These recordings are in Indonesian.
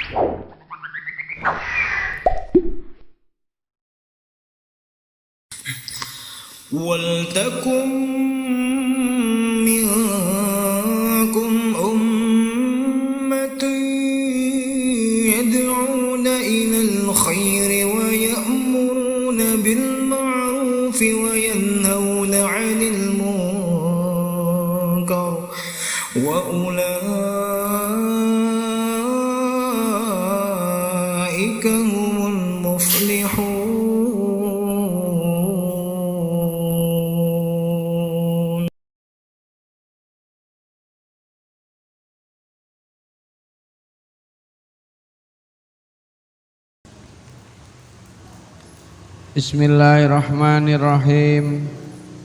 Waltakum minkum ummatun yad'una ilal khairi wa ya'muruna bil ma'rufi wa yanhauna 'anil munkar wa ulaika humul muflihun. Bismillahirrahmanirrahim.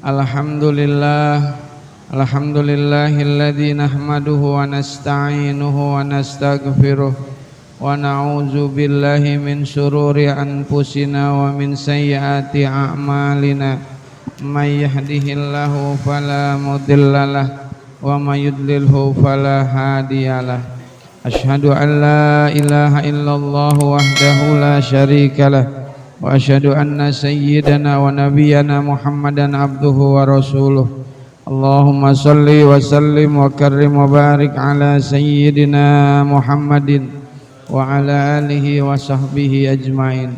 Alhamdulillahilladzi nahmaduhu wa nasta'inuhu wa nastaghfiruh wa na'udzu billahi min syururi anfusina wa min sayyiati a'malina. May yahdihillahu fala mudhillalah wa may yudlilhu fala hadiyalah. Asyhadu an la ilaha illallah wahdahu la syarikalah wa asyhadu anna sayyidana wa nabiyyana Muhammadan abduhu wa rasuluh. Allahumma salli wa sallim wa karrim wa barik ala sayyidina Muhammadin wa ala alihi wa sahbihi ajmain.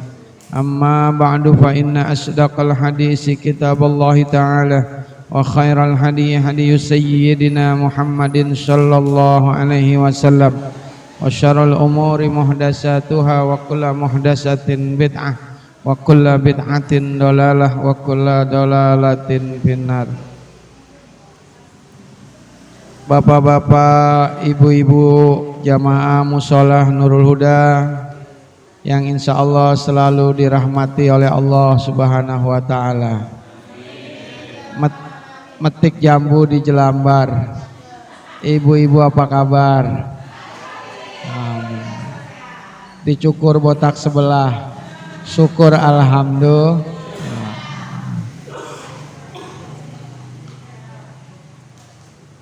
Amma ba'du, fa inna asdaqal hadisi kitaballahi ta'ala wa khairal hadiyi hadiyu sayyidina Muhammadin sallallahu alaihi wasallam wa syarrul umuri muhdatsatuha wa kullu muhdatsatin bid'ah wa kulla bid'atin dolalah wa kulla dolalatin finnar. Bapak-bapak, ibu-ibu jamaah musholah Nurul Huda yang insya Allah selalu dirahmati oleh Allah Subhanahu wa ta'ala. Metik jambu di Jelambar. Ibu-ibu apa kabar? Dicukur botak sebelah. Syukur alhamdulillah.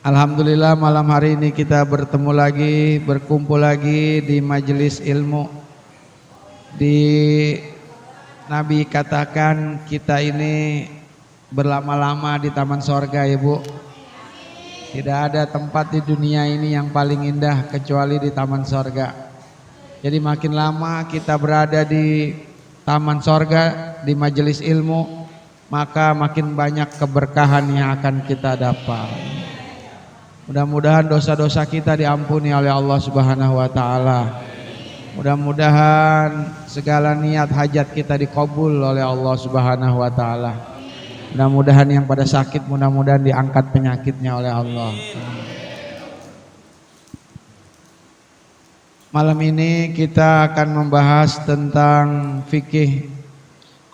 Alhamdulillah, malam hari ini kita bertemu lagi, berkumpul lagi di majelis ilmu. Di Nabi katakan kita ini berlama-lama di taman sorga ya Bu. Tidak ada tempat di dunia ini yang paling indah kecuali di taman sorga. Jadi makin lama kita berada di taman sorga, di majelis ilmu, maka makin banyak keberkahan yang akan kita dapat. Mudah-mudahan dosa-dosa kita diampuni oleh Allah Subhanahu wa ta'ala. Mudah-mudahan segala niat hajat kita dikabul oleh Allah Subhanahu wa ta'ala. Mudah-mudahan yang pada sakit, mudah-mudahan diangkat penyakitnya oleh Allah. Malam ini kita akan membahas tentang fikih.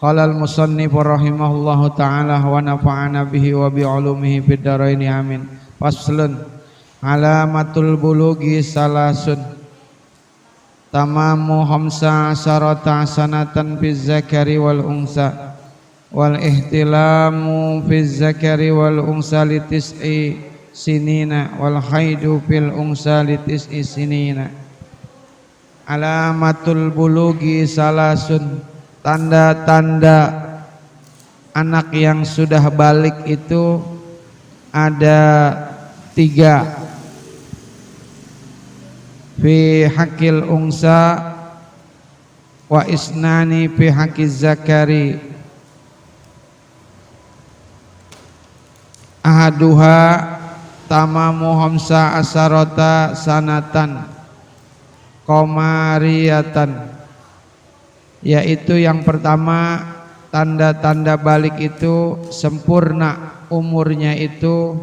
Qala al-musannif rahimahullahu ta'ala wa nafa'ana bihi wa bi'ulumihi fid dharain amin. Faslun, alamatul bulughi salasun, tamamu khamsa asharata sanatan fi zakari wal unsa, wal ihtilamu fi zakari wal unsa li tis'i sinina, wal haidu fil unsa li tis'i sinina. Alamatul bulughi salasun, tanda-tanda anak yang sudah balik itu ada 3. Fi hakil unsa wa isnani fi hakiz zakari. Ahaduha tamamu khamsa asharata sanatan qamariyatan, yaitu yang pertama tanda-tanda balik itu sempurna umurnya itu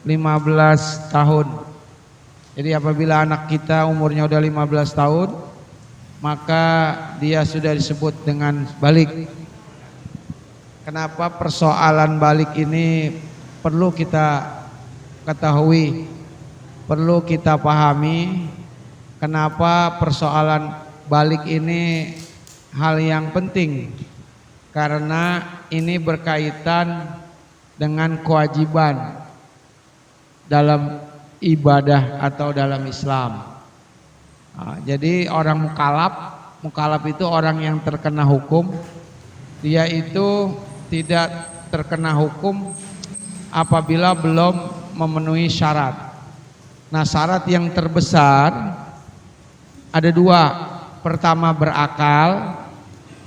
15 tahun. Jadi apabila anak kita umurnya udah 15 tahun, maka dia sudah disebut dengan balik. Kenapa persoalan balik ini perlu kita ketahui, perlu kita pahami. Kenapa persoalan balik ini hal yang penting? Karena ini berkaitan dengan kewajiban dalam ibadah atau dalam Islam. Jadi orang mukalaf itu orang yang terkena hukum. Dia itu tidak terkena hukum apabila belum memenuhi syarat. Nah, syarat yang terbesar ada dua. Pertama berakal,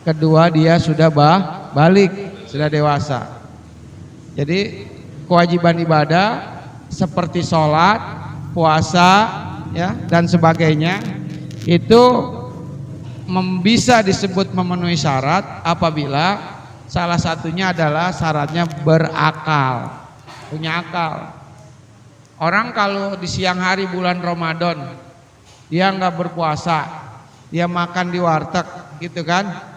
kedua dia sudah balik, sudah dewasa. Jadi kewajiban ibadah seperti sholat, puasa, ya dan sebagainya itu bisa disebut memenuhi syarat apabila salah satunya adalah syaratnya berakal, punya akal. Orang kalau di siang hari bulan Ramadan dia nggak berpuasa, dia makan di warteg gitu kan.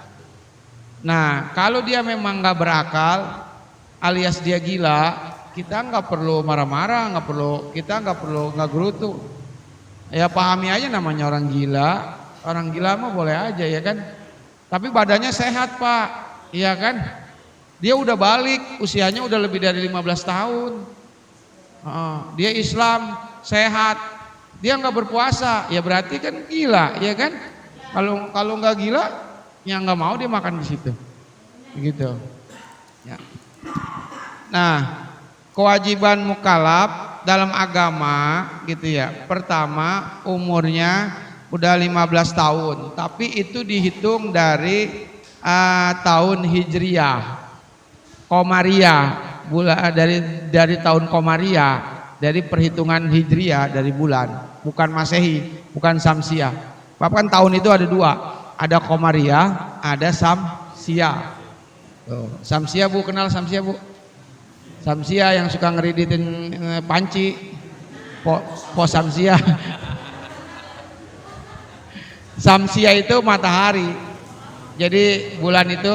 Nah kalau dia memang nggak berakal alias dia gila, kita nggak perlu marah-marah, kita nggak perlu nggak gerutu. Ya pahami aja namanya orang gila. Orang gila mah boleh aja ya kan. Tapi badannya sehat Pak, iya kan. Dia udah balik, usianya udah lebih dari 15 tahun. Dia Islam, sehat. Dia nggak berpuasa, ya berarti kan gila, ya kan. Kalau nggak gila, ya nggak mau dia makan di situ, begitu. Ya. Nah, kewajiban mukallaf dalam agama gitu ya. Pertama umurnya udah 15 tahun, tapi itu dihitung dari tahun Hijriyah, Komariah, dari tahun Komariah, dari perhitungan Hijriyah dari bulan, bukan Masehi, bukan Samsiah. Bahkan tahun itu ada dua, ada Komariah, ada Samsiah. Samsiah Bu, kenal Samsiah Bu? Samsiah yang suka ngeriditin panci, po Samsiah. Samsiah itu matahari, jadi bulan itu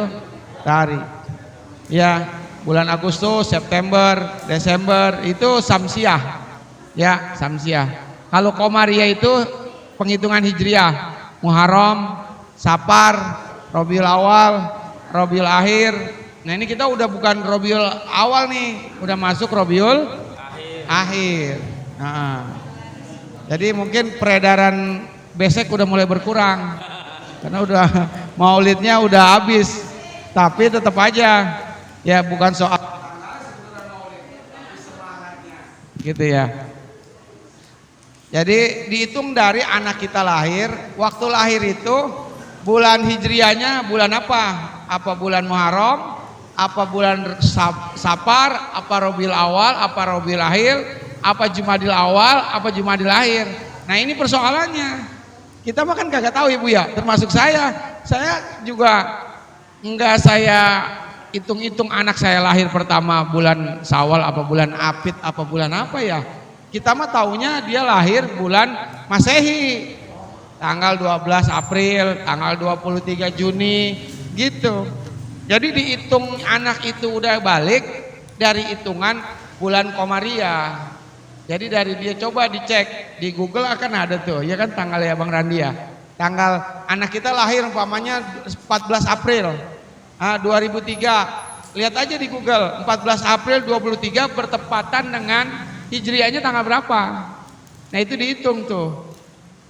matahari. Ya, bulan Agustus, September, Desember itu Samsiah. Ya, Samsiah. Kalau Komariah itu penghitungan Hijriah, Muharram, Safar, Rabiul Awal, Rabiul Akhir. Nah ini kita udah bukan Rabiul Awal nih, udah masuk Rabiul Akhir. Nah, jadi mungkin peredaran besek udah mulai berkurang karena udah maulidnya udah habis. Tapi tetap aja ya bukan soal gitu ya. Jadi dihitung dari anak kita lahir, waktu lahir itu bulan hijriahnya bulan apa? Apa bulan Muharram? Apa bulan Safar, apa Rabiul Awal, apa Rabiul Akhir, apa Jumadil Awal, apa Jumadil Akhir. Nah ini persoalannya. Kita mah kan kagak tahu Ibu ya, termasuk saya juga enggak saya hitung-hitung anak saya lahir pertama bulan Syawal, apa bulan Apit, apa bulan apa ya. Kita mah taunya dia lahir bulan Masehi, tanggal 12 April, tanggal 23 Juni gitu. Jadi dihitung anak itu udah balik dari hitungan bulan Komariah. Jadi dari dia coba dicek di Google akan ada tuh, ya kan tanggal ya Bang Randi ya. Tanggal anak kita lahir umpamanya 14 April 2003. Lihat aja di Google 14 April 2023 bertepatan dengan Hijriahnya tanggal berapa. Nah itu dihitung tuh.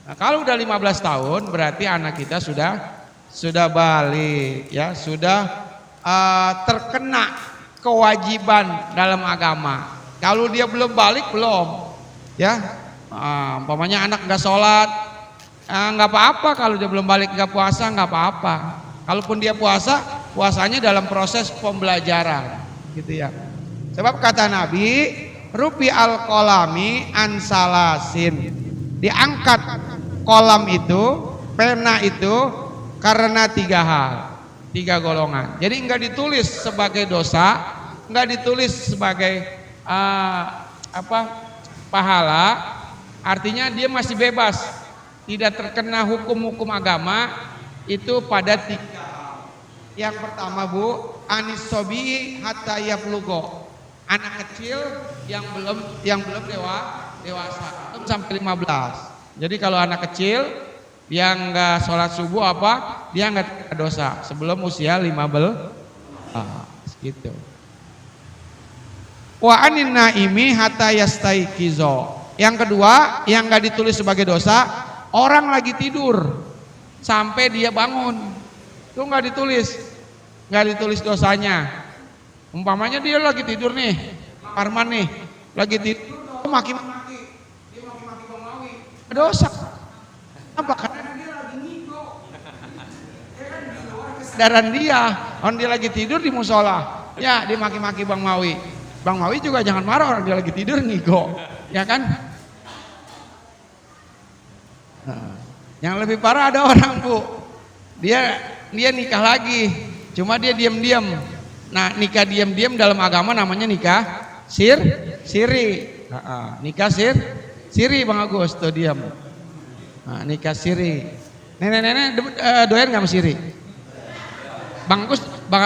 Nah, kalau udah 15 tahun berarti anak kita sudah balik ya, sudah terkena kewajiban dalam agama. Kalau dia belum balik belum, ya, umpamanya anak nggak sholat, nggak apa-apa. Kalau dia belum balik nggak puasa nggak apa-apa. Kalaupun dia puasa, puasanya dalam proses pembelajaran, gitu ya. Sebab kata Nabi, rupi al kolami ansalasin, diangkat kolam itu, pena itu karena 3 hal. 3 golongan. Jadi enggak ditulis sebagai dosa, enggak ditulis sebagai pahala, artinya dia masih bebas, tidak terkena hukum-hukum agama itu pada 3 hal. Yang pertama Bu, anis sobi hatta yablugo, anak kecil yang belum dewasa, itu sampai 15. Jadi kalau anak kecil yang enggak sholat subuh dia enggak dosa sebelum usia 15 gitu. Wa anin naimi hatta yastaiqizo. Yang kedua yang enggak ditulis sebagai dosa, orang lagi tidur sampai dia bangun, itu nggak ditulis dosanya. Umpamanya dia lagi tidur nih, Arman nih, lagi tidur, maki-maki, dia maki-maki Bang Mawi, dosa. Apa? Karena dia lagi ngigo. Ya kan di luar kesadaran dia, orang dia lagi tidur di musola, ya dia maki-maki Bang Mawi. Bang Mawi juga jangan marah, orang dia lagi tidur ngigo, ya kan? Nah, yang lebih parah ada orang, Bu, dia nikah lagi, cuma dia diam-diam. Nah, nikah diam-diam dalam agama namanya nikah siri. Nikah siri Bang Agus tuh diam. Nah, nikah siri. Nenek-nenek doyan nggak sama siri? Bang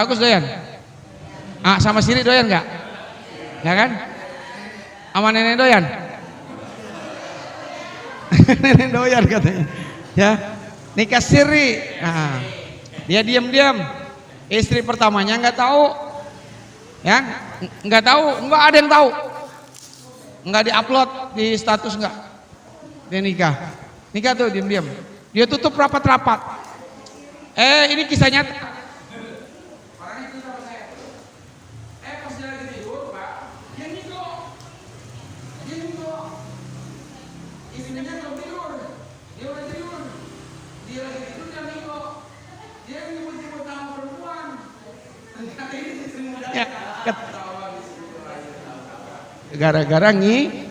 Agus doyan? Sama siri doyan nggak? Ya kan? Sama nenek doyan? Nenek doyan katanya. Ya, nikah siri. Nah, dia diam-diam. Istri pertamanya nggak tahu, ya, nggak ada yang tahu, nggak diupload di status nggak. Dia nikah tuh diam-diam. Dia tutup rapat-rapat. Ini kisah nyata. Orangnya itu sama saya. Pas dia lagi tidur, Pak, dia ngigo. Istrinya belum tidur, dia udah tidur. Dia lagi tidur dia ngigo. Dia nyebut-nyebut nama perempuan. Ya, gara-gara ngi.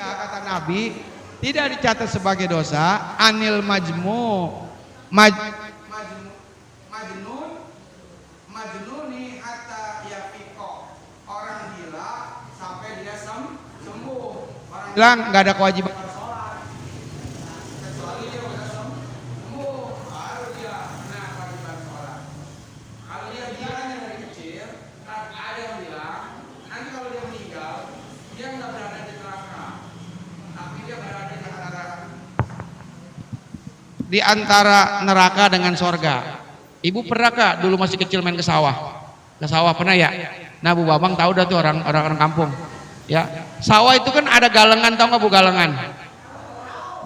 Kata Nabi tidak dicatat sebagai dosa anil majnuni hatta yafiqo, orang gila sampai dia sembuh. Orang bilang nggak ada kewajiban sholat kecuali dia udah sembuh, baru dia kena kewajiban sholat. Kalau dia gilanya dari kecil, ada yang bilang nanti kalau dia meninggal dia nggak berada di neraka, tapi dia berada di antara neraka dengan sorga. Ibu pernah kak dulu masih kecil main ke sawah? Ke sawah pernah ya? Nah Bu Babang tahu dah tuh orang kampung. Ya, sawah itu kan ada galengan, tahu nggak Bu galengan?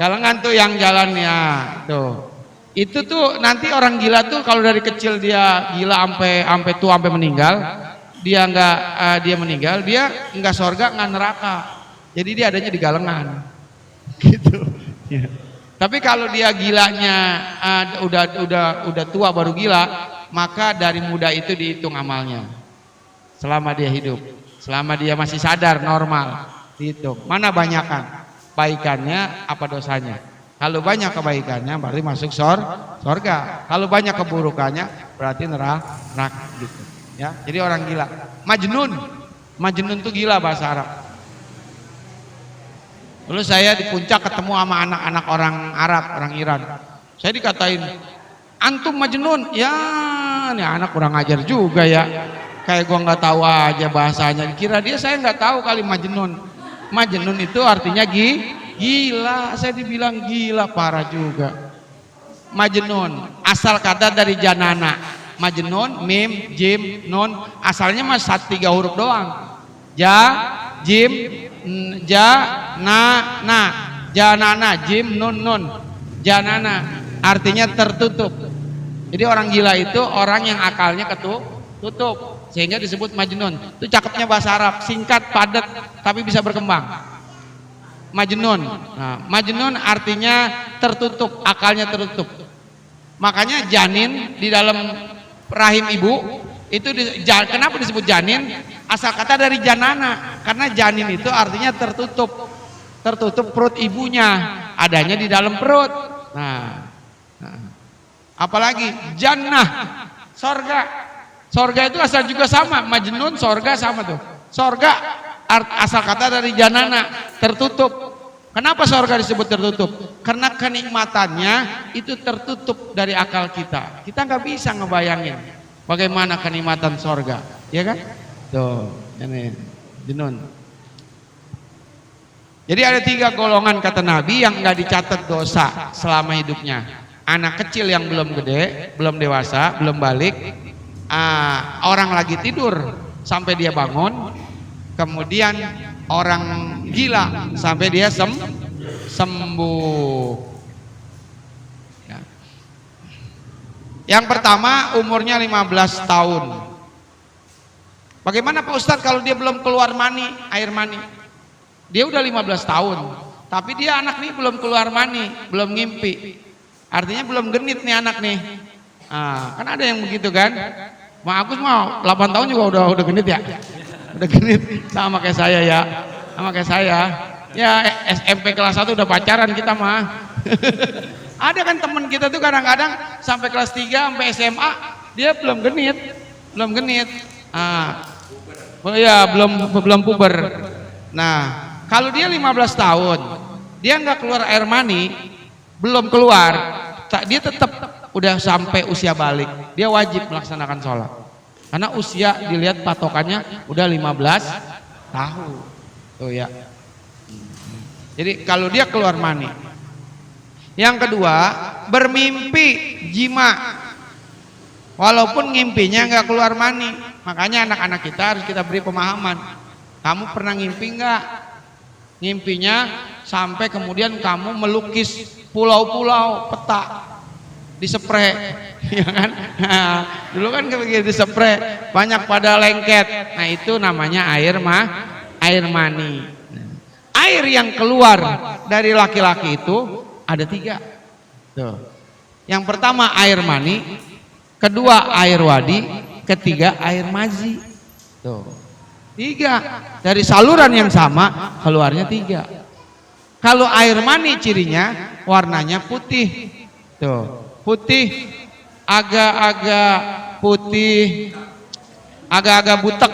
Galengan tuh yang jalannya tuh. Itu tuh nanti orang gila tuh kalau dari kecil dia gila sampai tua sampai meninggal, dia meninggal, dia nggak sorga nggak neraka. Jadi dia adanya di galengan. Gitu. Ya. Tapi kalau dia gilanya udah tua baru gila, maka dari muda itu dihitung amalnya. Selama dia hidup, selama dia masih sadar normal, dihitung. Mana banyakan baikannya apa dosanya? Kalau banyak kebaikannya berarti masuk surga. Kalau banyak keburukannya berarti neraka gitu. Ya, jadi orang gila. Majnun tuh gila bahasa Arab. Dulu saya di puncak ketemu sama anak-anak orang Arab, orang Iran. Saya dikatain, antum majnun. Ya, nih anak kurang ajar juga ya. Kayak gua nggak tahu aja bahasanya. Kira dia saya nggak tahu kali majnun. Majnun itu artinya gila. Saya dibilang gila, parah juga. Majnun asal kata dari janana. Majnun, mim, jim, nun. Asalnya mas 3 huruf doang. Jim, na, janana, jim, nun, janana, artinya tertutup. Jadi orang gila itu orang yang akalnya tutup, sehingga disebut majnun. Itu cakepnya bahasa Arab, singkat, padat, tapi bisa berkembang. Majnun. Nah, majnun artinya tertutup, akalnya tertutup. Makanya janin di dalam rahim ibu itu kenapa disebut janin? Asal kata dari janana, karena janin itu artinya tertutup perut ibunya, adanya di dalam perut. Nah, apalagi jannah, sorga itu asal juga sama, majnun sorga sama tuh. Sorga asal kata dari janana, tertutup. Kenapa sorga disebut tertutup? Karena kenikmatannya itu tertutup dari akal kita. Kita nggak bisa ngebayangin bagaimana kenikmatan sorga, ya kan? Tuh, ini jenun. Jadi ada 3 golongan kata Nabi yang nggak dicatat dosa selama hidupnya. anak kecil yang belum gede, belum dewasa, belum balik, orang lagi tidur sampai dia bangun, kemudian orang gila sampai dia sembuh. Ya. Yang pertama umurnya 15 tahun. Bagaimana Pak Ustadz kalau dia belum keluar mani, air mani? Dia udah 15 tahun, tapi dia anak nih belum keluar mani, belum ngimpi. Artinya belum genit nih anak nih. Kan ada yang begitu kan? Mak Agus mau 8 tahun juga udah genit ya. Udah genit sama kayak saya ya. Sama kayak saya. Ya SMP kelas 1 udah pacaran kita mah. Ada kan temen kita tuh kadang-kadang sampai kelas 3 sampai SMA dia belum genit. Belum genit. Oh ya, belum puber. Nah, kalau dia 15 tahun, dia nggak keluar air mani, belum keluar, dia tetap udah sampai usia balik, dia wajib melaksanakan sholat. Karena usia dilihat patokannya udah 15 tahun. Tuh ya. Jadi kalau dia keluar mani. Yang kedua, bermimpi jima. Walaupun ngimpinya nggak keluar mani. Makanya anak-anak kita harus kita beri pemahaman. Kamu pernah ngimpi nggak? Ngimpinya sampai kemudian kamu melukis pulau-pulau peta di spray, ya kan? Nah, dulu kan kayak di spray banyak pada lengket. Nah itu namanya air mani. Air yang keluar dari laki-laki itu ada 3. Tuh. Yang pertama air mani, kedua air wadi, ketiga air mazi. Tuh. 3 dari saluran yang sama keluarnya 3. Kalau air mani cirinya warnanya putih. Tuh. Putih, agak-agak putih, agak-agak butek,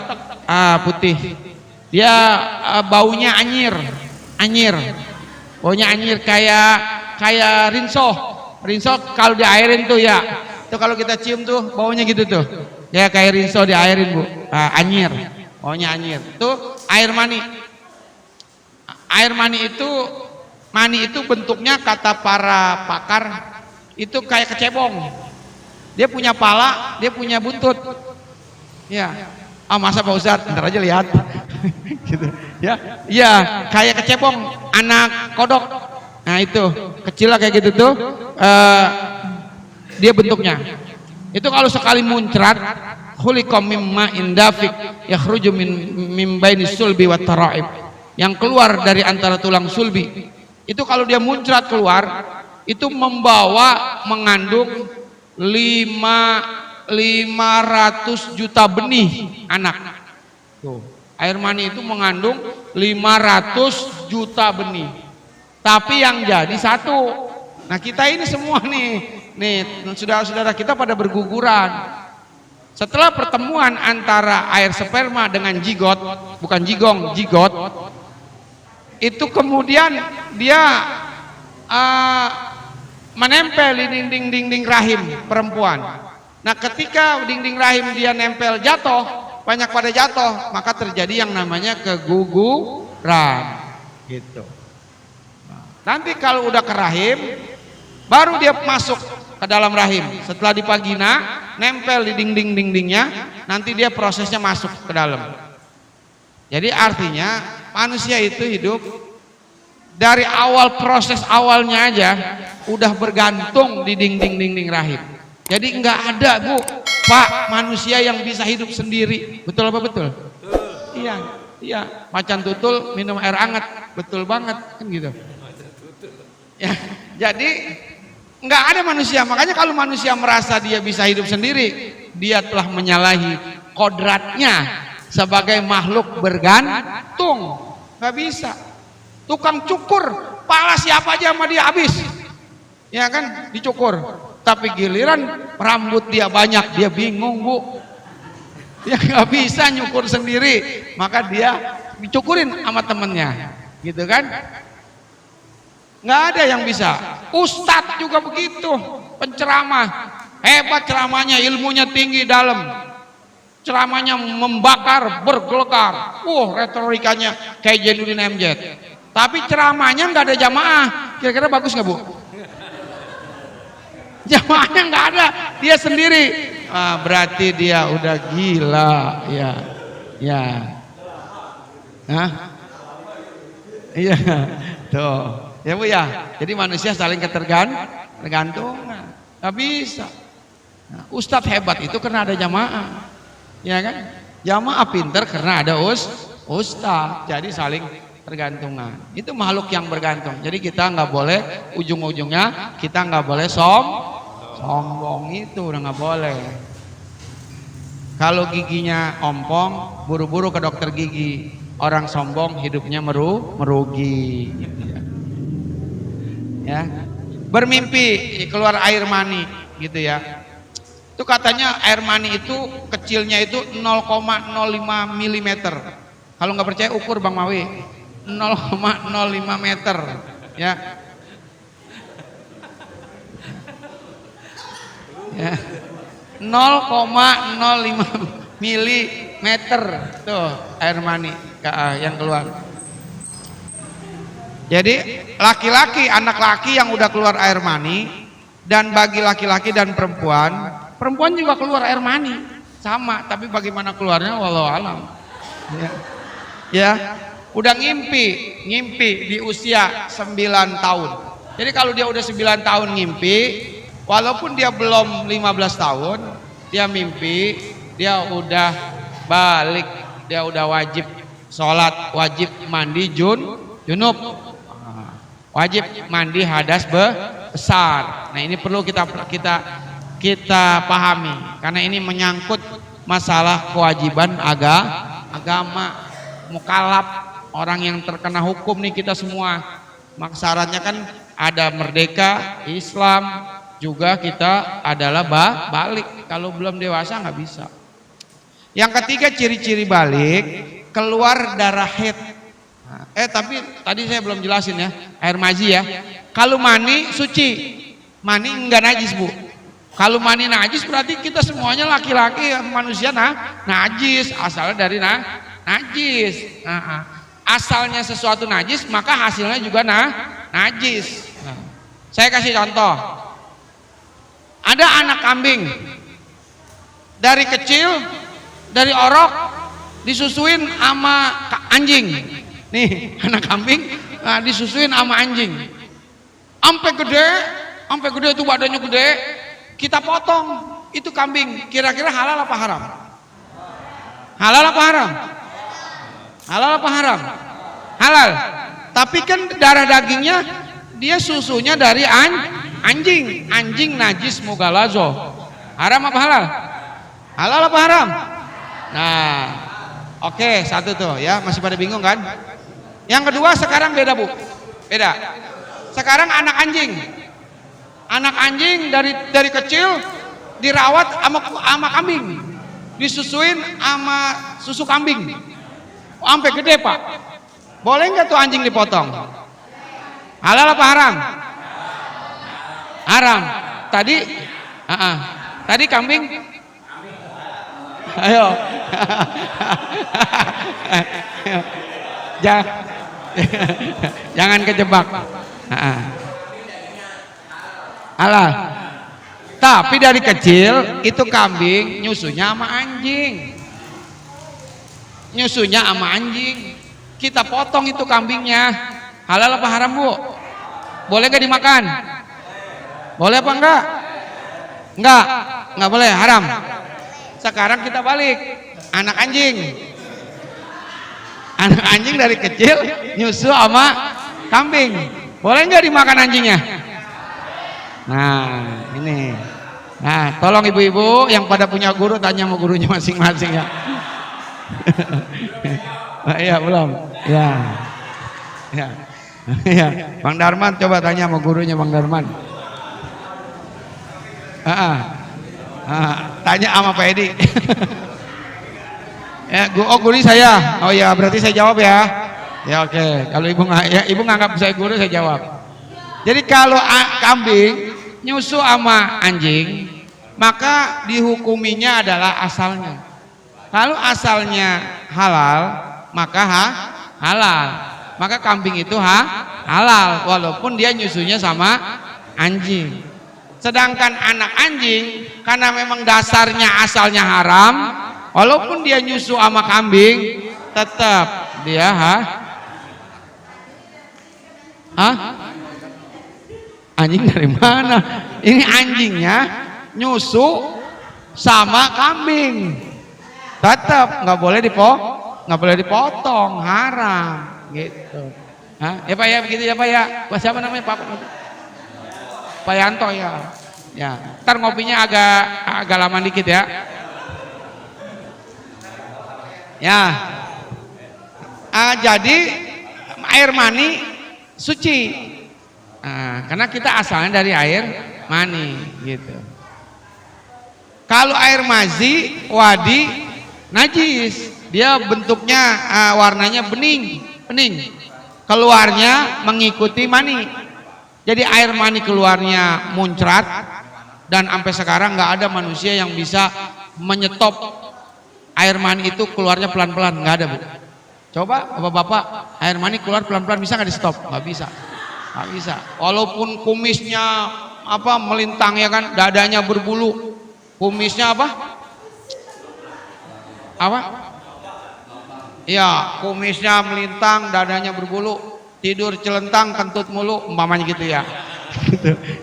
putih. Dia baunya anyir, baunya anyir kayak rinso kalau diairin tuh ya. Tuh kalau kita cium tuh baunya gitu tuh, ya kayak rinso diairin bu, anyir, baunya anyir. Tuh air mani. Air mani itu bentuknya kata para pakar itu kayak kecebong. Dia punya pala, dia punya buntut. Ya. Masa Pak Ustadz, ntar aja lihat. Gitu. Ya. Ya, kayak kecebong, anak kodok. Nah, itu, kecil lah kayak gitu tuh. Dia bentuknya. Itu kalau sekali muncrat, khuliqam mimma indafik yakhruju min bainis sulbi wat taraib. Yang keluar dari antara tulang sulbi. Itu kalau dia muncrat keluar, itu mengandung 500 juta benih anak. Tuh, air mani itu mengandung 500 juta benih. Tapi yang jadi 1. Nah, kita ini semua nih saudara-saudara kita pada berguguran. Setelah pertemuan antara air sperma dengan jigot, bukan jigong, jigot, itu kemudian dia menempel di dinding rahim perempuan. Nah, ketika dinding rahim dia nempel jatuh, banyak pada jatuh, maka terjadi yang namanya keguguran. Gitu. Nanti kalau udah ke rahim, baru dia masuk ke dalam rahim. Setelah di vagina, nempel di dindingnya, nanti dia prosesnya masuk ke dalam. Jadi artinya manusia itu hidup dari awal, proses awalnya aja udah bergantung di dinding rahim. Jadi nggak ada bu, Pak, manusia yang bisa hidup sendiri. Betul apa betul? Iya. Macan tutul minum air hangat, betul banget kan gitu. Ya, jadi nggak ada manusia. Makanya kalau manusia merasa dia bisa hidup sendiri, dia telah menyalahi kodratnya sebagai makhluk bergantung. Nggak bisa. Tukang cukur, pala siapa aja sama dia habis. Ya kan, dicukur. Tapi giliran rambut dia banyak, dia bingung bu. Dia nggak bisa nyukur sendiri, maka dia dicukurin sama temennya, gitu kan? Nggak ada yang bisa. Ustadz juga begitu, penceramah, hebat ceramahnya, ilmunya tinggi dalam. Ceramahnya membakar, bergelekar. Retorikanya kayak Jainuddin MZ. Tapi ceramahnya nggak ada jamaah. Kira-kira bagus nggak bu? Jamaahnya nggak ada, dia sendiri. Berarti dia udah gila, ya, ya, Hah? Iya, tuh, ya Bu ya. Jadi manusia saling tergantungan, nggak bisa. Nah, Ustadz hebat itu karena ada jamaah, ya kan? Jamaah pinter karena ada ustadz. Jadi saling tergantungan. Itu makhluk yang bergantung. Jadi kita nggak boleh ujung-ujungnya kita nggak boleh sombong, itu udah nggak boleh. Kalau giginya ompong, buru-buru ke dokter gigi. Orang sombong hidupnya merugi. Gitu ya. Bermimpi keluar air mani, gitu ya. Itu katanya air mani itu kecilnya itu 0,05 mm. Kalau nggak percaya ukur Bang Mawi, 0,05 meter, ya. Ya. 0,05 milimeter tuh air mani yang keluar. Jadi laki-laki, anak laki yang udah keluar air mani, dan bagi laki-laki dan perempuan juga keluar air mani sama, tapi bagaimana keluarnya wallahu alam. Ya, udah ngimpi di usia 9 tahun. Jadi kalau dia udah 9 tahun ngimpi, walaupun dia belum 15 tahun, dia mimpi, dia udah balik, dia udah wajib sholat, wajib mandi junub, wajib mandi hadas besar. Nah ini perlu kita pahami, karena ini menyangkut masalah kewajiban agama, mukallaf, orang yang terkena hukum nih kita semua. Maka syaratnya kan ada merdeka, Islam, juga kita adalah balik. Kalau belum dewasa nggak bisa. Yang ketiga ciri-ciri balik, keluar darah haid. Tapi tadi saya belum jelasin ya, air maji ya. Kalau mani suci, mani enggak najis Bu. Kalau mani najis berarti kita semuanya laki-laki manusia najis, asalnya dari najis. Asalnya sesuatu najis maka hasilnya juga najis. Saya kasih contoh. Ada anak kambing dari kecil, dari orok disusuin sama anjing. Nih anak kambing disusuin sama anjing. Sampai gede itu badannya gede. Kita potong itu kambing. Kira-kira halal apa haram? Halal apa haram? Halal apa haram? Halal. Tapi kan darah dagingnya dia susunya dari anjing. Anjing najis mugalazo. Haram apa halal? Halal apa haram? Nah, oke, satu tuh ya, masih pada bingung kan? Yang kedua sekarang beda Bu. Beda. Sekarang anak anjing. Anak anjing dari kecil dirawat sama kambing. Disusuin sama susu kambing. Sampai gede Pak. Boleh nggak tuh anjing dipotong? Halal apa haram? Haram. Tadi kambing. Ayo. Jangan kejebak. Halal. Tapi dari kecil itu kambing nyusunya sama anjing. Nyusunya sama anjing. Kita potong itu kambingnya. Halal apa haram Bu? Boleh gak dimakan? Boleh apa enggak? Enggak boleh, haram. Sekarang kita balik. Anak anjing. Anak anjing dari kecil nyusu sama kambing. Boleh enggak dimakan anjingnya? Nah, ini. Nah, tolong ibu-ibu yang pada punya guru tanya sama gurunya masing-masing ya. Iya, belum. Ya. Ya. Ya. Bang Darman coba tanya sama gurunya Bang Darman. Tanya sama Pak Edi. Ya, guru saya. Oh ya, berarti saya jawab ya. Ya oke. Kalau ibu nganggap saya guru, saya jawab. Jadi kalau kambing nyusu sama anjing, maka dihukuminya adalah asalnya. Kalau asalnya halal, maka halal. Maka kambing itu halal, walaupun dia nyusunya sama anjing. Sedangkan anak anjing karena memang dasarnya asalnya haram, walaupun dia nyusu sama kambing, tetap dia anjing dari mana? Ini anjingnya nyusu sama kambing, tetap nggak boleh dipotong, haram gitu. Ya Pak ya, begitu ya Pak ya. Siapa namanya Pak Yanto ya. Ya, ntar ngopinya agak lama dikit ya. Ya, jadi air mani suci. Karena kita asalnya dari air mani gitu. Kalau air mazi, wadi, najis. Dia bentuknya warnanya bening. Keluarnya mengikuti mani. Jadi air mani keluarnya muncrat, dan sampai sekarang nggak ada manusia yang bisa menyetop air mani itu keluarnya pelan-pelan, nggak ada Bu. Coba bapak-bapak, air mani keluar pelan-pelan bisa nggak di stop? Nggak bisa. Walaupun kumisnya melintang ya kan, dadanya berbulu, kumisnya ya kumisnya melintang, dadanya berbulu, tidur celentang, kentut mulu, umpamanya gitu ya.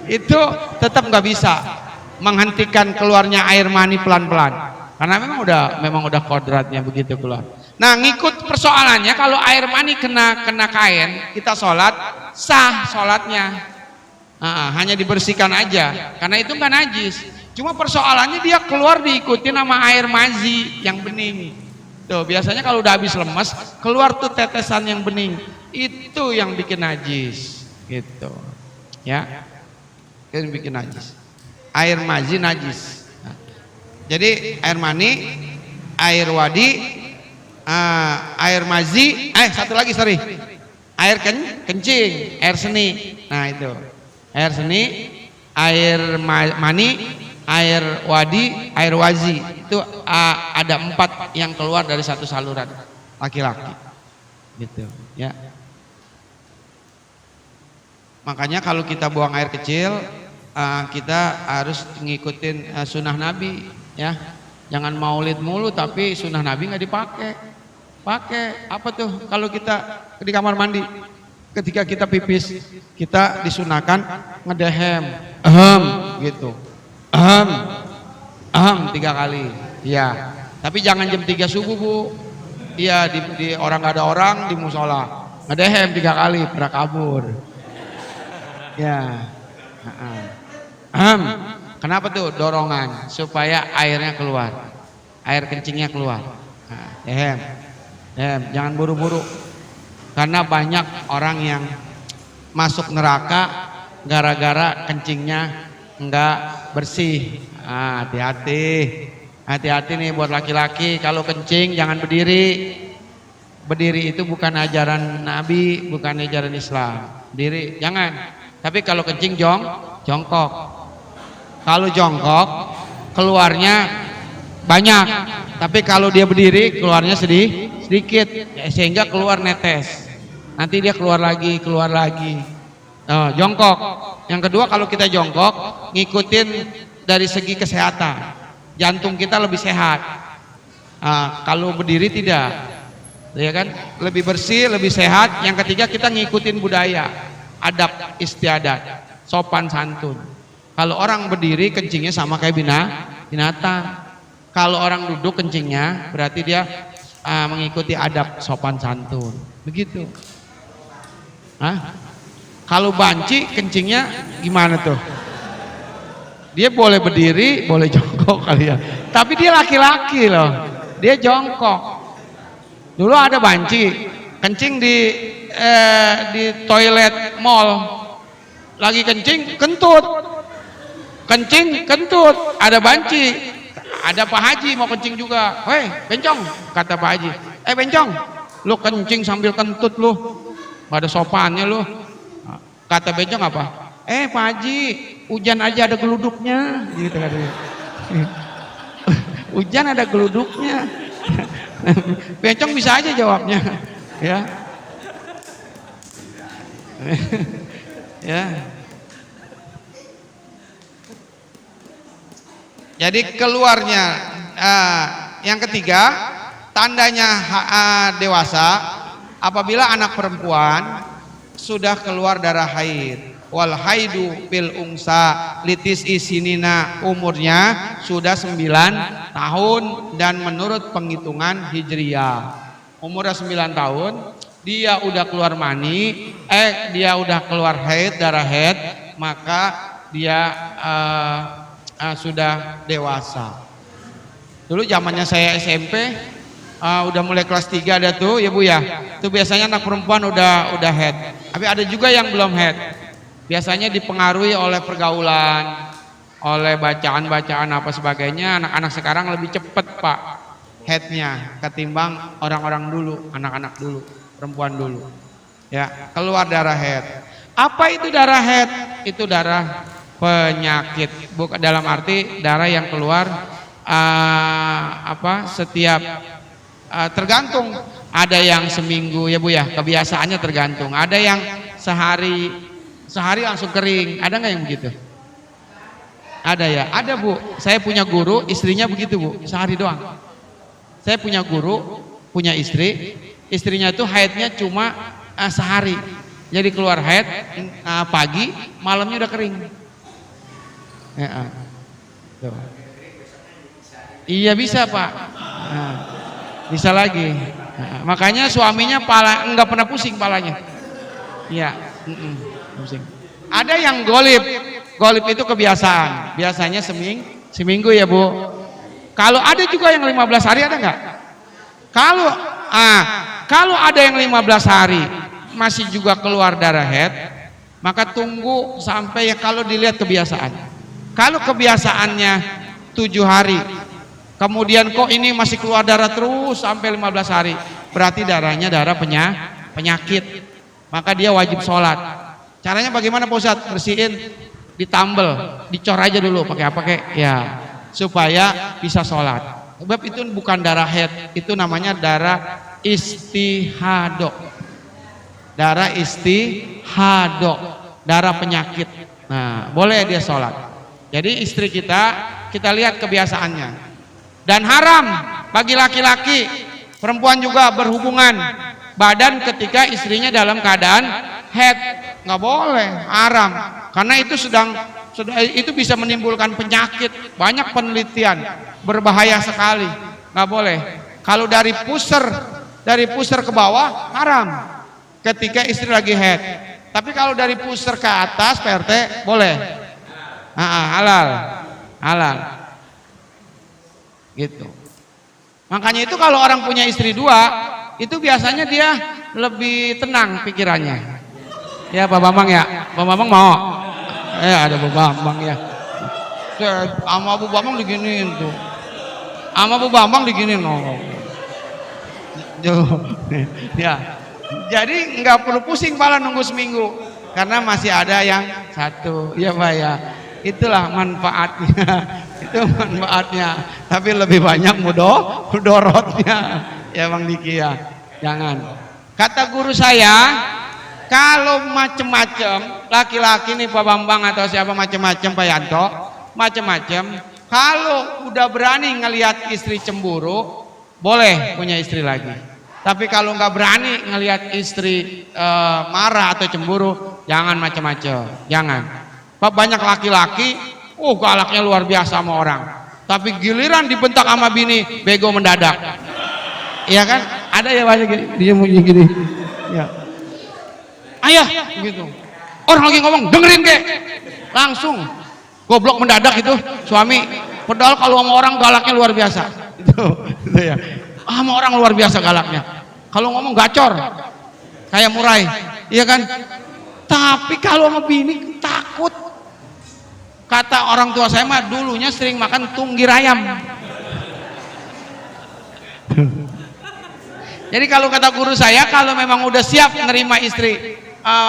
Itu tetap nggak bisa menghentikan keluarnya air mani pelan-pelan, karena memang udah kodratnya begitu keluar. Nah, ngikut persoalannya kalau air mani kena kain, kita sholat sah sholatnya, hanya dibersihkan aja, karena itu nggak najis. Cuma persoalannya dia keluar diikuti nama air mazi yang bening. Tuh, biasanya kalau udah habis lemes keluar tuh tetesan yang bening, itu yang bikin najis, gitu. Ya, yang bikin najis. Air mazi najis. Jadi air mani, air wadi, air mazi, satu lagi air kencing, air seni. Nah itu, air seni, air mani, air wadi, air wazi. Itu ada 4 yang keluar dari satu saluran laki-laki, gitu ya. Makanya kalau kita buang air kecil, kita harus ngikutin sunnah Nabi ya. Jangan maulid mulu tapi sunnah Nabi nggak dipakai. Pakai apa tuh? Kalau kita di kamar mandi, ketika kita pipis, kita disunahkan ngedehem, gitu, 3 kali, ya. Tapi jangan jam 3 subuh Bu, iya di orang nggak ada orang di musola, ngedehem 3 kali, pernah kabur, ya. Kenapa tuh? Dorongan supaya airnya keluar, air kencingnya keluar. Dehem. Jangan buru-buru, karena banyak orang yang masuk neraka gara-gara kencingnya enggak bersih. Hati-hati nih buat laki-laki, kalau kencing jangan berdiri. Berdiri itu bukan ajaran Nabi, bukan ajaran Islam. Berdiri jangan. Tapi kalau kencing jongkok. Kalau jongkok keluarnya banyak, tapi kalau dia berdiri keluarnya sedikit, sehingga keluar netes. Nanti dia keluar lagi. Jongkok. Yang kedua, kalau kita jongkok ngikutin dari segi kesehatan, jantung kita lebih sehat. Kalau berdiri tidak, ya kan, lebih bersih, lebih sehat. Yang ketiga, kita ngikutin budaya, adab istiadat, sopan santun. Kalau orang berdiri kencingnya sama kayak binatang. Kalau orang duduk kencingnya berarti dia mengikuti adab sopan santun. Begitu. Kalau banci kencingnya gimana tuh? Dia boleh berdiri, boleh jongkok kali ya. Tapi dia laki-laki loh. Dia jongkok. Dulu ada banci kencing di toilet mall. Lagi kencing kentut. Kencing kentut, ada banci. Ada Pak Haji mau kencing juga. Hei bencong, kata Pak Haji. Bencong, lu kencing sambil kentut lu, gak ada sopannya lu. Kata bencong apa? Pak Haji, hujan aja ada geluduknya, gitu katanya. Hujan ada geluduknya. Bencong bisa aja jawabnya, ya. Ya. Jadi keluarnya yang ketiga, tandanya dewasa apabila anak perempuan sudah keluar darah haid. Wal haidu bil ungsa litis isinina, umurnya sudah 9 tahun dan menurut penghitungan hijriyah umurnya 9 tahun dia udah keluar mani, dia udah keluar haid, darah haid, maka dia sudah dewasa. Dulu zamannya saya SMP, udah mulai kelas 3 ada tuh ya Bu ya. Itu biasanya anak perempuan udah haid. Tapi ada juga yang belum haid. Biasanya dipengaruhi oleh pergaulan, oleh bacaan-bacaan apa sebagainya. Anak-anak sekarang lebih cepat Pak haidnya ketimbang orang-orang dulu, anak-anak dulu, perempuan dulu. Ya, keluar darah haid. Apa itu darah haid? Itu darah penyakit. Bukan dalam arti darah yang keluar setiap tergantung. Ada yang seminggu ya Bu ya, kebiasaannya tergantung. Ada yang sehari langsung kering. Ada nggak yang begitu? Ada ya, ada Bu. Saya punya guru, istrinya begitu Bu, sehari doang. Saya punya guru, punya istri, istrinya itu haidnya cuma sehari. Jadi keluar haid pagi, malamnya udah kering. Iya bisa Pak, bisa lagi. Makanya suaminya nggak pernah pusing palanya. Iya, pusing. Ada yang golib itu kebiasaan. Biasanya seminggu ya Bu. Kalau ada juga yang 15 hari ada nggak? Kalau ada yang 15 hari masih juga keluar darah haid, maka tunggu sampai ya kalau dilihat kebiasaan. Kalau kebiasaannya 7 hari, kemudian kok ini masih keluar darah terus sampai 15 hari, berarti darahnya darah penyakit. Maka dia wajib sholat. Caranya bagaimana Pak Ustadz? Bersihin, ditambel, dicor aja dulu pakai apa ya, supaya bisa sholat. Sebab itu bukan darah haid, itu namanya darah istihado. Darah istihado, darah penyakit. Nah, boleh dia sholat. Jadi istri kita lihat kebiasaannya. Dan haram bagi laki-laki, perempuan juga berhubungan badan ketika istrinya dalam keadaan haid, nggak boleh, haram. Karena itu itu bisa menimbulkan penyakit. Banyak penelitian, berbahaya sekali, nggak boleh. Kalau dari pusar ke bawah haram ketika istri lagi haid. Tapi kalau dari pusar ke atas Pak RT boleh, halal gitu. Makanya itu kalau orang punya istri 2 itu biasanya dia lebih tenang pikirannya. Ya Pak Bambang ya, Pak Bambang mau? Ada Pak Bambang ya. Sama Bu Bambang diginiin tuh. Sama Bu Bambang diginiin. Ya. Jadi nggak perlu pusing pala nunggu seminggu karena masih ada yang satu. Ya Pak ya. Itulah manfaatnya. Itu manfaatnya. Tapi lebih banyak mudorotnya. Ya Bang Diki ya. Jangan. Kata guru saya, kalau macem-macem laki-laki nih Pak Bambang atau siapa macem-macem Pak Yanto, macem-macem, kalau udah berani ngelihat istri cemburu, boleh punya istri lagi. Tapi kalau nggak berani ngelihat istri marah atau cemburu, jangan macem-macem, jangan. Pak banyak laki-laki, galaknya luar biasa sama orang. Tapi giliran dibentak sama bini, bego mendadak. Iya kan? Ada ya banyak gini, dia mau gini. Ya. Ayah gitu. Orang lagi ngomong, dengerin kek. Langsung goblok mendadak itu suami. Padahal kalau sama orang galaknya luar biasa. Itu ya. Sama orang luar biasa galaknya. Kalau ngomong gacor. Kayak murai. Iya kan? Tapi kalau sama bini takut. Kata orang tua saya mah dulunya sering makan tunggir ayam. Jadi kalau kata guru saya, kalau memang udah siap nerima istri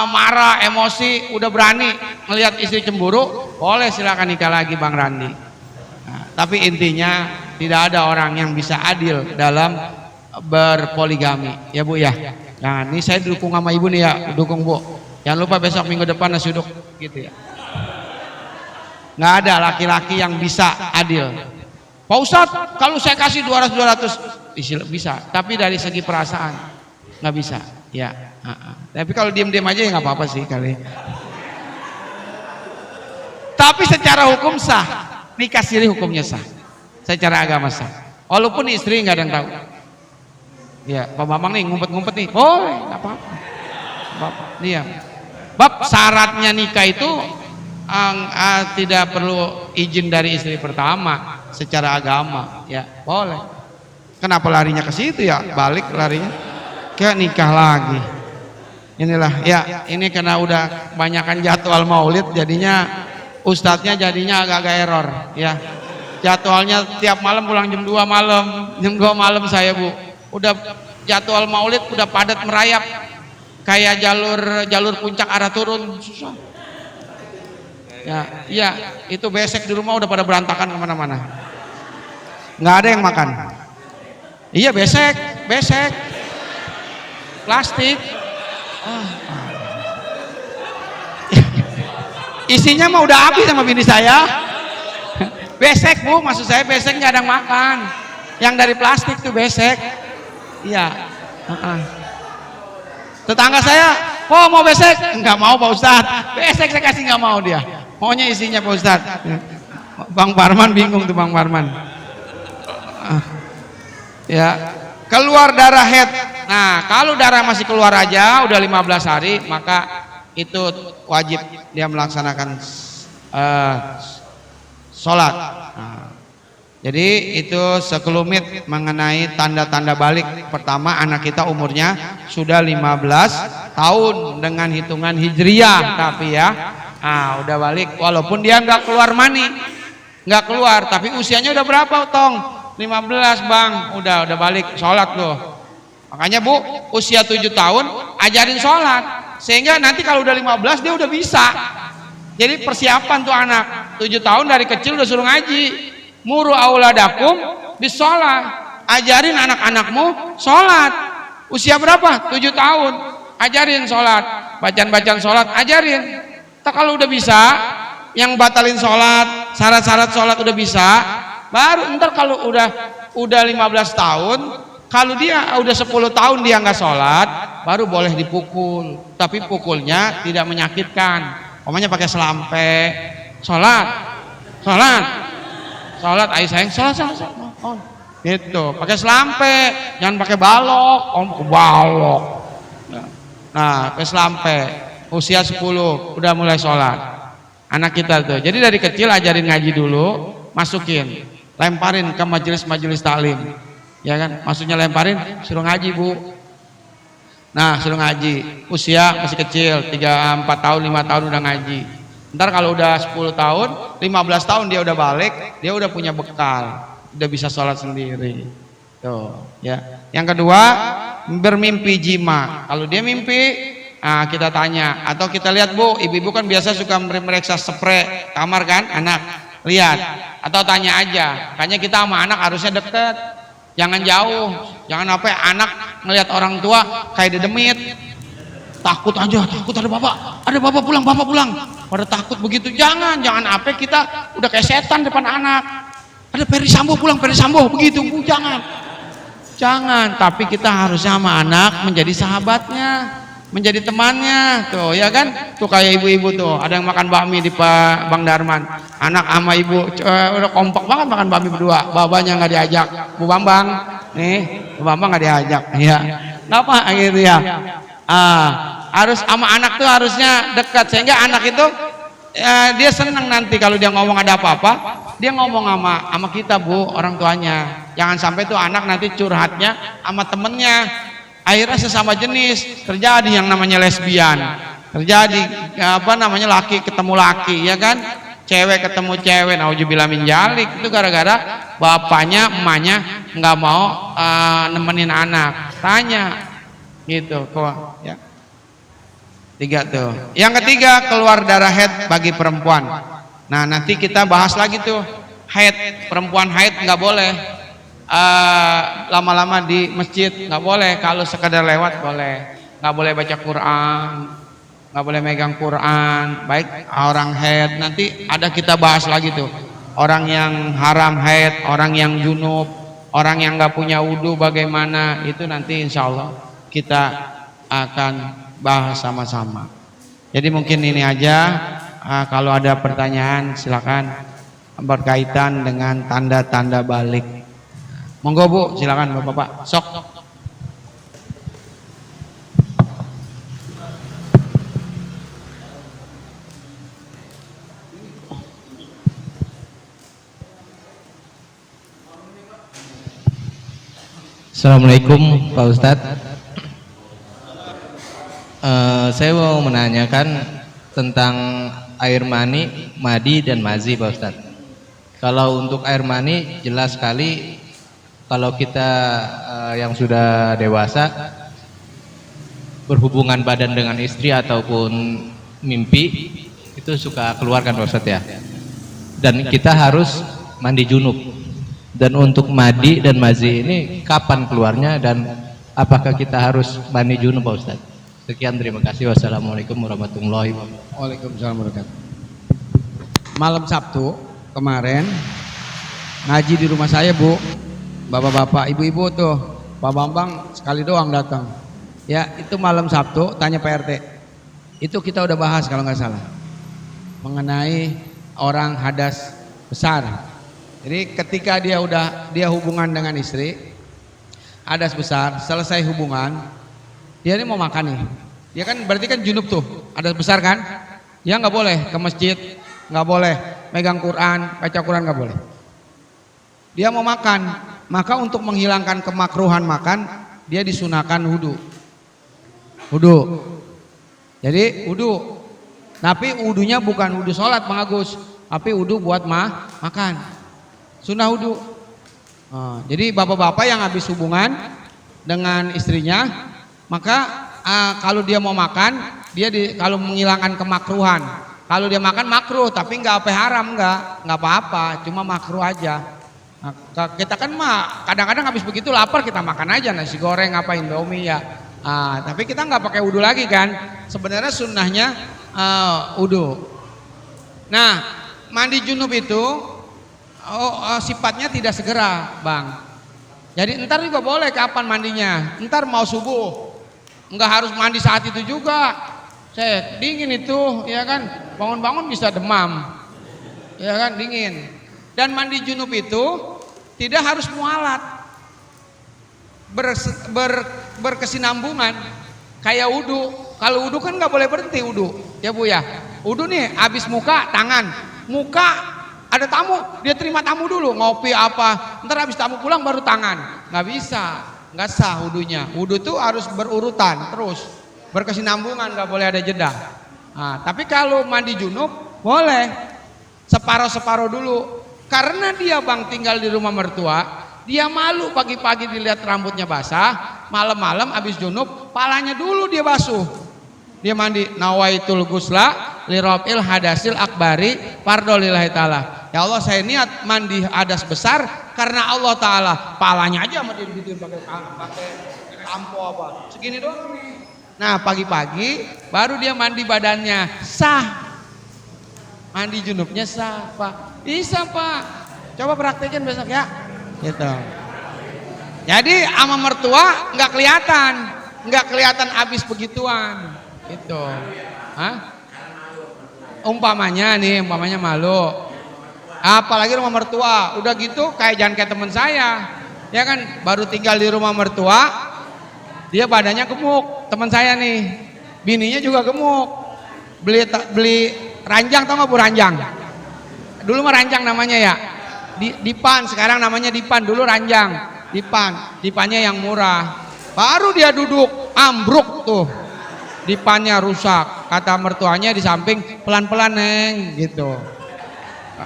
marah, emosi, udah berani melihat istri cemburu, boleh silakan nikah lagi Bang Randi. Nah, tapi intinya tidak ada orang yang bisa adil dalam berpoligami, ya Bu ya. Nah, ini saya dukung sama Ibu nih ya, dukung Bu. Jangan lupa besok minggu depan nasi uduk gitu ya. Nggak ada laki-laki yang bisa adil. Pak Ustadz, kalau saya kasih 200 bisa, tapi dari segi perasaan nggak bisa. Ya, tapi kalau diem-diem aja ya nggak apa-apa sih kali. Tapi secara hukum sah, nikah siri hukumnya sah, secara agama sah. Walaupun istri nggak ada yang tahu. Ya, Pak Bambang nih ngumpet-ngumpet nih, boleh, nggak apa-apa. Diam. Bab syaratnya nikah itu tidak perlu izin dari istri pertama secara agama, ya boleh. Kenapa larinya ke situ ya? Balik larinya ke nikah lagi. Inilah ya, ini karena udah banyakan jadwal maulid jadinya ustadznya jadinya agak-agak error ya. Jadwalnya tiap malam pulang jam 2 malam, jam 2 malam saya Bu. Udah jadwal maulid udah padat merayap kayak jalur puncak arah turun, susah. Ya, iya, itu besek di rumah udah pada berantakan kemana-mana. Nggak ada yang makan. Iya besek, plastik. Isinya mah udah habis sama bini saya. Besek Bu, maksud saya besek nggak ada yang makan. Yang dari plastik tuh besek. Iya. Tetangga saya, oh mau besek? Enggak mau Pak Ustadz. Besek saya kasih nggak mau dia. Maunya isinya Pak Ustadz. Bang Parman bingung tuh Bang Parman. Ya, keluar darah head. Nah, kalau darah masih keluar aja udah 15 hari, maka itu wajib dia melaksanakan sholat. Nah, jadi itu sekelumit mengenai tanda-tanda balik. Pertama, anak kita umurnya sudah 15 tahun dengan hitungan hijriyah, tapi ya, udah balik. Walaupun dia nggak keluar mani, nggak keluar, tapi usianya udah berapa, Tong? 15 Bang, udah balik sholat loh. Makanya Bu, usia 7 tahun ajarin sholat, sehingga nanti kalau udah 15 dia udah bisa. Jadi persiapan tuh anak 7 tahun dari kecil udah suruh ngaji. Muru auladakum bis sholat, ajarin anak-anakmu sholat. Usia berapa? 7 tahun, ajarin sholat, bacaan sholat, ajarin. Tak kalau udah bisa, yang batalin sholat, syarat-syarat sholat udah bisa, baru ntar kalau udah 15 tahun, kalau dia udah 10 tahun dia nggak sholat, baru boleh dipukul. Tapi pukulnya tidak menyakitkan. Omanya pakai selampe, sholat, ayo sayang, sholat. Oh, gitu, pakai selampe, jangan pakai balok, balok. Nah, pakai selampe, usia 10 udah mulai sholat. Anak kita tuh, jadi dari kecil ajarin ngaji dulu, masukin, lemparin ke majelis taklim, ya kan? Maksudnya lemparin, suruh ngaji Bu. Nah, suruh ngaji, usia masih kecil, 3, 4 tahun, 5 tahun udah ngaji. Ntar kalau udah 10 tahun, 15 tahun dia udah balik, dia udah punya bekal, udah bisa sholat sendiri. Tuh, ya. Yang kedua, bermimpi jima. Kalau dia mimpi, kita tanya, atau kita lihat Bu, ibu-ibu kan biasa suka memeriksa spray kamar kan, anak, lihat, atau tanya aja. Makanya kita sama anak harusnya deket, jangan jauh, jangan apa anak ngelihat orang tua kayak dedemit. Takut aja, takut ada bapak pulang, pada takut begitu. Jangan apa kita udah kayak setan depan anak. Ada Ferry Sambo pulang, begitu. Jangan, tapi kita harusnya sama anak menjadi sahabatnya, menjadi temannya, tuh ya kan? Tuh kayak ibu-ibu tuh, ada yang makan bakmi di Pak Bang Darman, anak sama ibu udah kompak banget makan bakmi berdua, babanya nggak diajak, Bu Bambang, nih, Bu Bambang nggak diajak, ya, kenapa gitu ya? Harus sama anak tuh harusnya dekat, sehingga anak itu dia senang nanti kalau dia ngomong ada apa-apa, dia ngomong sama kita Bu, orang tuanya. Jangan sampai tuh anak nanti curhatnya sama temennya, akhirnya sesama jenis terjadi yang namanya lesbian, terjadi laki ketemu laki, ya kan, cewek ketemu cewek, nauzubillah min dzalik. Itu gara-gara bapaknya emaknya nggak mau nemenin anak. Tanya gitu kok ya. 3 tuh. Yang ketiga, keluar darah haid bagi perempuan. Nah, nanti kita bahas lagi tuh, haid, perempuan haid nggak boleh lama-lama di masjid, nggak boleh. Kalau sekedar lewat boleh, nggak boleh baca Quran, nggak boleh megang Quran. Baik orang haid, nanti ada kita bahas lagi tuh. Orang yang haram haid, orang yang junub, orang yang nggak punya wudhu bagaimana, itu nanti insya Allah kita akan bahas sama-sama. Jadi mungkin ini aja. Kalau ada pertanyaan silakan berkaitan dengan tanda-tanda balik. Monggo Bu, silakan Bapak-bapak. Sok. Assalamualaikum Pak Ustadz. Saya mau menanyakan tentang air mani, madi dan mazi Pak Ustadz. Kalau untuk air mani jelas sekali kalau kita yang sudah dewasa berhubungan badan dengan istri ataupun mimpi itu suka keluarkan Pak Ustadz ya. Dan kita harus mandi junub. Dan untuk madi dan mazi ini kapan keluarnya dan apakah kita harus mandi junub Pak Ustadz? Sekian, terima kasih. Wassalamualaikum warahmatullahi wabarakatuh. Waalaikumsalam warahmatullahi wabarakatuh. Malam Sabtu kemarin ngaji di rumah saya Bu, bapak-bapak, ibu-ibu tuh, Pak Bambang sekali doang datang. Ya itu malam Sabtu, tanya Pak RT. Itu kita udah bahas kalau nggak salah mengenai orang hadas besar. Jadi ketika dia hubungan dengan istri, hadas besar, selesai hubungan, dia ini mau makan nih. Dia kan berarti kan junub tuh, hadas besar kan? Ya nggak boleh ke masjid, nggak boleh megang Quran, baca Quran nggak boleh. Dia mau makan, maka untuk menghilangkan kemakruhan makan, dia disunahkan wudu. Jadi wudu. Tapi wudunya bukan wudu sholat Bang Agus, tapi wudu buat makan. Sunnah wudu. Jadi bapak-bapak yang habis hubungan dengan istrinya, maka kalau dia mau makan, kalau menghilangkan kemakruhan. Kalau dia makan makruh, tapi nggak apa haram, nggak apa-apa, cuma makruh aja. Nah, kita kan kadang-kadang habis begitu lapar kita makan aja nasi goreng apa Indomie ya. Tapi kita nggak pakai wudu lagi kan. Sebenarnya sunnahnya wudu. Nah, mandi junub itu sifatnya tidak segera, Bang. Jadi ntar juga boleh kapan mandinya. Ntar mau subuh, nggak harus mandi saat itu juga. Dingin itu, ya kan. Bangun-bangun bisa demam, ya kan, dingin. Dan mandi junub itu tidak harus mualat, berkesinambungan. Kayak wudu. Kalau wudu kan nggak boleh berhenti wudu, ya Bu ya. Wudu nih, habis muka, tangan, muka. Ada tamu, dia terima tamu dulu, ngopi apa, ntar habis tamu pulang baru tangan. Nggak bisa, nggak sah wudunya. Wudu tuh harus berurutan terus, berkesinambungan, nggak boleh ada jeda. Tapi kalau mandi junub boleh separuh-separuh dulu. Karena dia Bang tinggal di rumah mertua, dia malu pagi-pagi dilihat rambutnya basah, malam-malam habis junub, palanya dulu dia basuh. Dia mandi, nawaitul gusla lirafil hadasil akbari fardolillahi ta'ala. Ya Allah, saya niat mandi hadas besar karena Allah Ta'ala. Palanya aja sama dia digituin pakai sampo apa, segini doang nih. Nah pagi-pagi baru dia mandi badannya, sah. Mandi junubnya sah Pak. Bisa Pak, coba praktekin besok ya gitu. Jadi sama mertua nggak kelihatan abis begituan gitu. Umpamanya malu, apalagi rumah mertua udah gitu jangan kayak teman saya, ya kan, baru tinggal di rumah mertua, dia badannya gemuk. Teman saya nih, bininya juga gemuk, beli ranjang, tau nggak Bu ranjang? Dulu mah ranjang namanya ya, dipan, sekarang namanya dipan, dulu ranjang, dipannya yang murah. Baru dia duduk, ambruk tuh, dipannya rusak. Kata mertuanya di samping, pelan-pelan Neng gitu,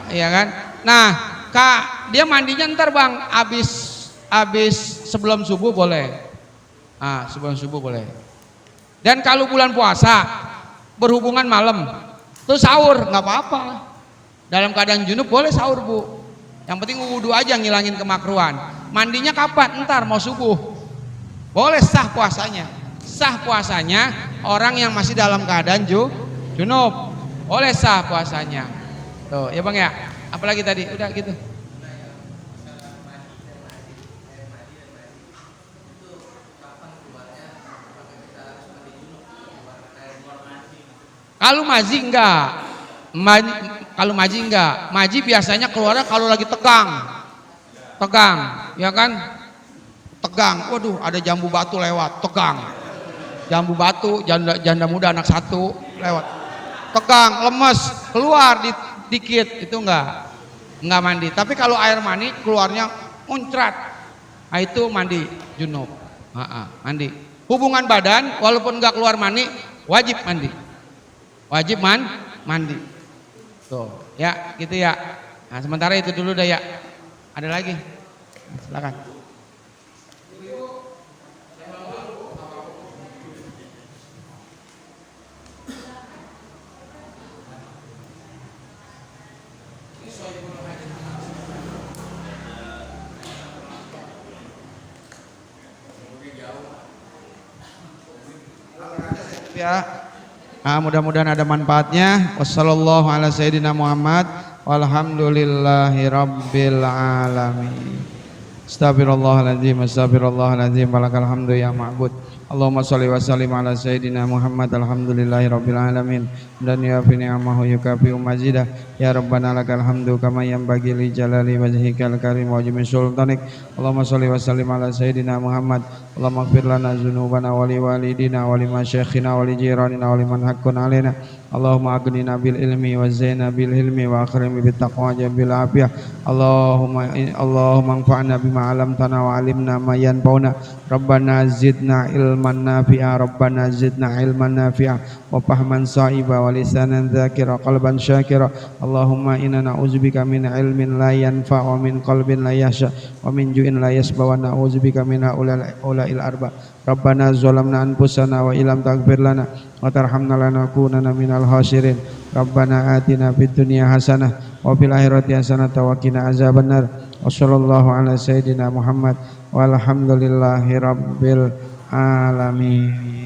iya kan. Nah Kak, dia mandinya ntar Bang, abis sebelum subuh boleh. Sebelum subuh boleh. Dan kalau bulan puasa berhubungan malam terus sahur nggak apa-apa. Dalam keadaan junub boleh sahur Bu. Yang penting wudu aja ngilangin kemakruhan. Mandinya kapan? Ntar mau subuh. Boleh sah puasanya. Sah puasanya orang yang masih dalam keadaan junub boleh sah puasanya. Tuh, ya Bang ya. Apalagi tadi udah gitu. Kalau maji enggak. Kalau maji enggak. Maji biasanya keluarnya kalau lagi tegang. Tegang, ya kan? Tegang. Waduh, ada jambu batu lewat, tegang. Jambu batu, janda muda anak satu lewat. Tegang, lemes, keluar dikit, itu enggak mandi. Tapi kalau air mani keluarnya muncrat, nah itu mandi junub. Mandi. Hubungan badan walaupun enggak keluar mani wajib mandi. Wajib mandi. Tuh, ya gitu ya. Nah, sementara itu dulu dah ya. Ada lagi? Silakan. Ya. Nah, mudah-mudahan ada manfaatnya. Wassallallahu ala sayyidina Muhammad walhamdulillahi rabbil alamin. Astagfirullahaladzim, walakal hamdu ya ma'bud. Allahumma sholli wa sallim ala sayyidina Muhammad alhamdulillahi rabbil alamin. Dan ya fi ni'amahu yukafi mazidah. Ya Rabbana lakal hamdu kama yanbaghi li jalali wajhikal karim wa jami sultanik. Allahumma sholli wa sallim ala sayyidina Muhammad. Allahumma ighfir lana dzunubana wa li walidina wa li masyayikhina wa li jiranina wa liman haqqun alaina. Allahumma aghnina bil ilmi wa zaina bil hilmi wa akrimna bit taqwa bil afiyah. Allahumma anfa'na bima 'allamtana wa 'allimna ma yanfa'una. Rabbana zidna ilman nafi'a, Rabbana zidna ilman nafi'a wa fahman sa'iba wa lisanan dzakira qalban syakira. Allahumma inna na'udzubika min ilmin la yanfa' wa min qalbin la yahsha wa min ju'in la yasba wa na'udzubika min ulail arba. Rabbana zalamna anfusana wa illam taghfir lana wa tarhamna lanakunanna minal khasirin. Rabbana atina fid dunya hasanah wa fil akhirati hasanah wa qina azabannar. Wassallallahu ala sayyidina Muhammad walhamdulillahi rabbil alamin.